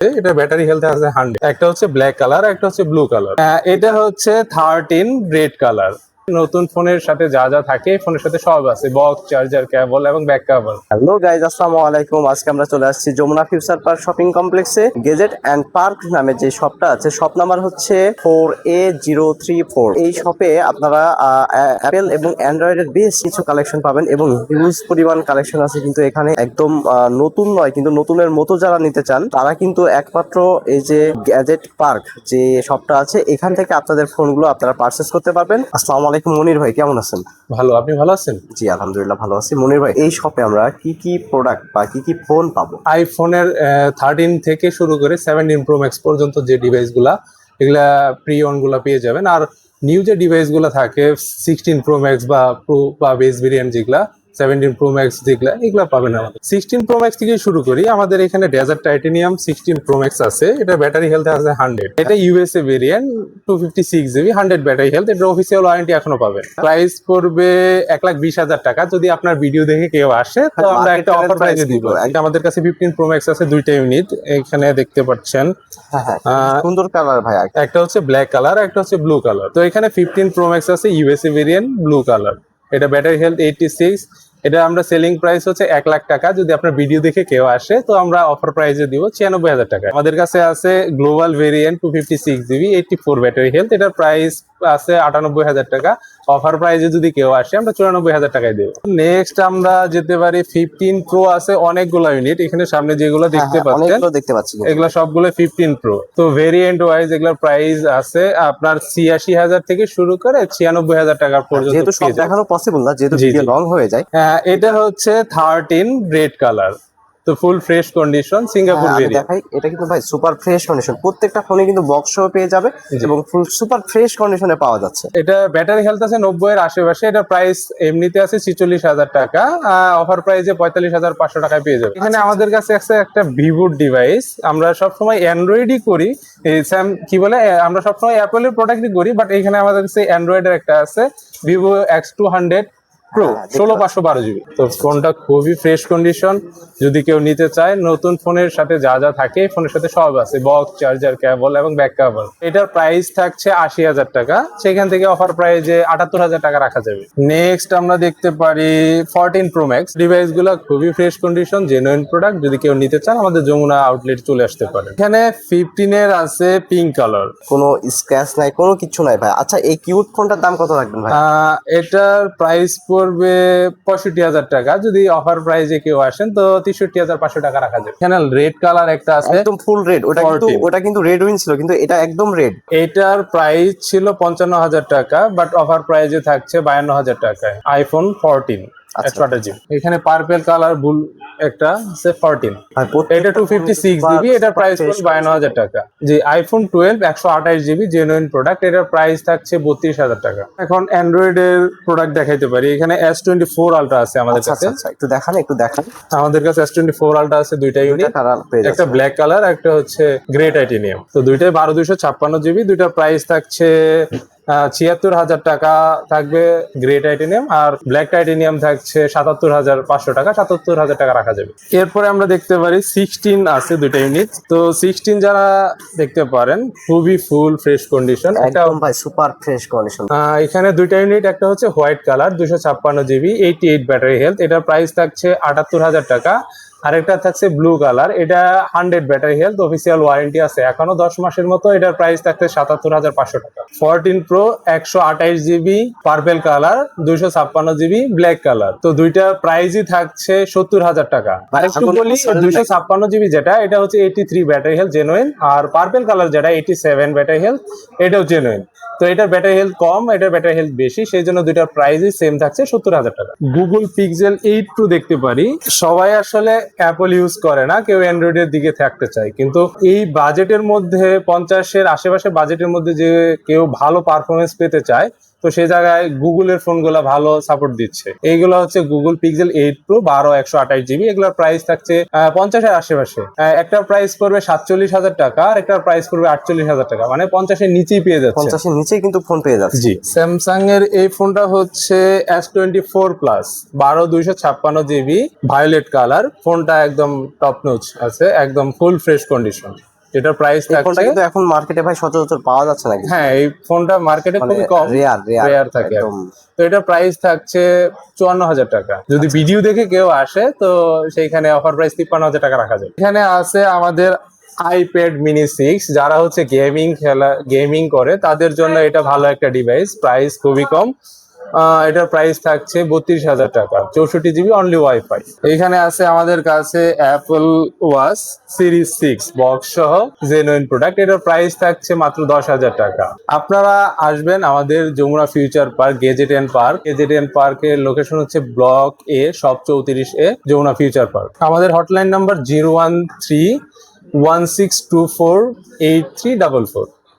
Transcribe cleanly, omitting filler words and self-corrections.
এটা battery health আছে 100। একটা হচ্ছে ব্ল্যাক কালার, একটা হচ্ছে ব্লু কালার। এটা হচ্ছে 13 রেড কালার। নতুন ফোনের সাথে যা যা থাকে ফোনের সাথে সব আছে, বক্স, চার্জার, কেবল এবং ব্যাক কভার। হ্যালো গাইজ, আসসালামু আলাইকুম। আজকে আমরা চলে আসছি যমুনা ফিউচার পার্ক শপিং কমপ্লেক্সে। গেজেট অ্যান্ড পার্ক নামে যে শপটা আছে, শপ নাম্বার হচ্ছে 4A034। এই শপে আপনারা অ্যাপেল এবং অ্যান্ড্রয়েডের বেশ কিছু কালেকশন পাবেন এবং হিউজ পরিমাণ কালেকশন আছে। কিন্তু এখানে একদম নতুন নয়, কিন্তু নতুনের মতো যারা নিতে চান তারা কিন্তু একমাত্র এই যে গ্যাজেট পার্ক যে শপটা আছে এখান থেকে আপনাদের ফোনগুলো আপনারা পারচেস করতে পারবেন। আসসালামু আলাইকুম মনির ভাই, কেমন আছেন? ভালো, আপনি ভালো আছেন? জি আলহামদুলিল্লাহ ভালো আছি। মনির ভাই, এই শপে আমরা কি কি প্রোডাক্ট বা কি কি ফোন পাবো? আইফোনের 13 থেকে শুরু করে 17 প্রো ম্যাক্স পর্যন্ত যে ডিভাইসগুলা, এগুলা প্রি ওন গুলা পেয়ে যাবেন। আর নিউ যে ডিভাইসগুলো থাকে 16 প্রো ম্যাক্স বা প্রো বা বেস ভেরিয়েন্ট যেগুলা, 17 প্রো ম্যাক্স যেগুলা, এগুলা পাবেন আমাদের। 16 প্রো ম্যাক্স থেকে শুরু করি। আমাদের এখানে ডেজার্ট টাইটেনিয়াম 16 প্রো ম্যাক্স আছে। এটা ব্যাটারি হেলথ আছে 100। এটা USA variant, 256 GB, 100 battery health. এটা অফিসিয়াল ওয়ারেন্টি এখনো পাবেন। প্রাইস পড়বে 1,20,000 টাকা। যদি আপনার ভিডিও দেখে কেউ আসে তো আমরা একটা অফার প্রাইসে দিব। এটা আমাদের কাছে 15 প্রো ম্যাক্স আছে, দুইটা ইউনিট এখানে দেখতে পাচ্ছেন। সুন্দর কালার ভাই। একটা হচ্ছে ব্ল্যাক কালার, একটা হচ্ছে ব্লু কালার। তো এখানে 15 প্রো ম্যাক্স আছে ইউএসএ ভেরিয়েন্ট, ব্লু কালার। এটা ব্যাটারি হেলথ 86। এটা আমরা সেলিং প্রাইস হচ্ছে 1,00,000 টাকা। যদি আপনার ভিডিও দেখে কেউ আসে তো আমরা অফার প্রাইসে দিব 96,000 টাকা। আমাদের কাছে আছে global variant 256 GB, 84 battery health. এটার প্রাইস আছে 98,000 টাকা। অফার প্রাইসে যদি কেউ আসে আমরা 94,000 টাকায় দেবো। নেক্সট আমরা যেতে পারি 15 প্রো আছে অনেকগুলো ইউনিট। এখানে সামনে যেগুলো দেখতে পাচ্ছি এগুলো সবগুলো 15 প্রো। তো ভেরিয়েন্ট ওয়াইজ এগুলোর প্রাইস আছে আপনার 86,000 থেকে শুরু করে 96,000 টাকা পর্যন্ত। যেহেতু সব দেখানো পসিবল না, যেহেতু ভিডিও লং হয়ে যায়। এটা হচ্ছে 13 রেড কালার। তো full fresh condition Singapore variant. দেখাই, এটা কিন্তু ভাই সুপার ফ্রেশ কন্ডিশন। প্রত্যেকটা ফোনে কিন্তু বক্স সহ পেয়ে যাবে এবং ফুল সুপার ফ্রেশ কন্ডিশনে পাওয়া যাচ্ছে। এটা ব্যাটারি হেলথ আছে 90 এর আশেপাশে। এটা প্রাইস এমনিতে আছে 46,000 টাকা, অফার প্রাইসে 45,500 টাকায় পেয়ে যাবে। এখানে আমাদের কাছে আছে একটা ভিভোর ডিভাইস। আমরা সবসময় অ্যান্ড্রয়েডই করি, আমরা সবসময় অ্যাপেলের প্রোডাক্টই করি, বাট এখানে আমাদের কাছে অ্যান্ড্রয়েডের একটা আছে, ভিভো X200 প্রো 16/512 জিবি। তো ফোনটা খুবই ফ্রেশ কন্ডিশন। যদি কেউ নিতে চায়, নতুন ফোনের সাথে যা যা থাকে ফোনের সাথে সব আছে, বক্স, চার্জার, কেবল এবং ব্যাক কভার। এটার প্রাইস থাকছে 80,000 টাকা। সেখান থেকে অফার প্রাইসে 78,000 টাকা রাখা যাবে। নেক্সট আমরা দেখতে পারি 14 প্রো ম্যাক্স। ডিভাইস গুলো খুবই ফ্রেশ কন্ডিশন, জেনুইন প্রোডাক্ট। যদি কেউ নিতে চান আমাদের যমুনা আউটলেট চলে আসতে পারে। এখানে 15 এর আছে পিঙ্ক কালার, কোনো স্ক্র্যাচ নাই, কোনো কিছু নাই ভাই। আচ্ছা, এই কিউট ফোনটার দাম কত রাখবেন ভাই? এটার প্রাইস পড়বে 65,000 টাকা। যদি অফার প্রাইসে কেউ আসেন তো 63,500 টাকা রাখা যাবে। এখানে রেড কালার একটা আছে, একদম ফুল রেড। ওটা কিন্তু রেড উইন ছিল, কিন্তু এটা একদম রেড। এটার প্রাইস ছিল 55,000 টাকা, বাট অফার প্রাইসে থাকছে 52,000 টাকায়। IPhone 14 strategy. এখানে পার্পল কালার বুল একটা আছে 14। এটা 256 জিবি। এটার প্রাইস পড়বে 52,000 টাকা। জি, আইফোন 12 128 জিবি জেনুইন প্রোডাক্ট। এটার প্রাইস থাকছে 32,000 টাকা। এখন অ্যান্ড্রয়েড এর প্রোডাক্ট দেখাইতে পারি। এখানে S24 আলট্রা আছে আমাদের কাছে। একটু দেখান। আমাদের কাছে S24 আলট্রা আছে দুইটা ইউনিট, একটা ব্ল্যাক কালার, একটা হচ্ছে গ্রে টাইটেনিয়াম। তো দুইটাই 12/256 জিবি। দুইটার প্রাইস থাকছে 76,000 টাকা থাকবে গ্রে টাইটেনিয়াম, আর ব্ল্যাক টাইটেনিয়াম থাকছে 77,500 টাকা। 77,000 টাকা রাখা যাবে। এরপরে আমরা দেখতে পারি 16 আছে দুইটা ইউনিট। তো 16 যারা দেখতে পারেন, খুবই ফুল ফ্রেশ কন্ডিশন। একদম ভাই সুপার ফ্রেশ কন্ডিশন। এখানে দুইটা ইউনিট, একটা হচ্ছে white colour 256 GB, 88 battery health. এটার প্রাইস থাকছে 78,000 টাকা। আরেকটা থাকছে ব্লু কালার, এটা 100 ব্যাটারি হেলথ, অফিসিয়াল ওয়ারেন্টি আছে এখনো 10 মাসের মতো। এটার প্রাইস থাকছে 77,500 টাকা। 14 pro 128 GB purple colour, 256 GB black colour. তো দুইটা প্রাইসই থাকছে 70,000 টাকা। আরেকটু বলি, 256 জিবি যেটা, এটা হচ্ছে 83 ব্যাটারি হেলথ জেনুইন, আর পার্পল কালার যেটা 87 ব্যাটারি হেলথ, এটাও জেনুইন। তো এটার ব্যাটারি হেলথ কম, এটার ব্যাটারি হেলথ বেশি, সেই জন্য দুইটার প্রাইসই সেম থাকছে 70,000 টাকা। গুগল পিক্সেল 8 প্রো দেখতে পারি। সবাই আসলে অ্যাপল ইউজ করে না, কেউ অ্যান্ড্রয়েডের দিকে থাকতে চায়, কিন্তু এই বাজেটের মধ্যে 50-এর আশেপাশে বাজেটের মধ্যে যে কেউ ভালো পারফরমেন্স পেতে চায়, তো সেই জায়গায় গুগলের ফোনগুলো ভালো সাপোর্ট দিচ্ছে। এইগুলো হচ্ছে গুগল পিক্সেল 8 প্রো 128 জিবি। এগুলোর প্রাইস থাকছে 50-এর আশেপাশে। একটা প্রাইস পড়বে 47,000 টাকা, আর একটা প্রাইস পড়বে 48,000 টাকা। মানে 50-এর নিচেই পেয়ে যাচ্ছে। 50-এর নিচেই কিন্তু ফোন পেয়ে যাচ্ছে। জি, স্যামসাং এর এই ফোনটা হচ্ছে S24 plus 12/256 GB violet colour. ফোনটা একদম টপ নচ আছে, একদম ফুল ফ্রেশ কন্ডিশন। এটার প্রাইস এই ফোনটা থাকছে, কিন্তু এখন মার্কেটে ভাই সচরাচর পাওয়া যাচ্ছে নাকি? হ্যাঁ এই ফোনটা মার্কেটে খুবই কম, রেয়ার থাকে আর একদম। কি। তো এটার প্রাইস থাকছে 54,000 টাকা। যদি আচ্ছা। ভিডিও দেখে কেউ আসে তো সেইখানে অফার প্রাইস 53,000 টাকা রাখা যায়। এখানে আছে আমাদের আইপ্যাড মিনি 6, যারা হচ্ছে গেমিং করে তাদের জন্য এটা ভালো একটা ডিভাইস, প্রাইস খুবই কম। এটার প্রাইস থাকছে 32,000 টাকা, 64 GB অনলি ওয়াইফাই। এখানে আছে আমাদের কাছে অ্যাপল ওয়াচ সিরিজ 6 বক্স সহ জেনুইন প্রোডাক্ট, এটার প্রাইস থাকছে মাত্র 10,000 টাকা। আপনারা আসবেন আমাদের Jamuna Future Park gadget and পার্কের লোকেশন হচ্ছে block A, shop 34A, Jamuna Future Park. আমাদের হটলাইন নাম্বার 01316248344।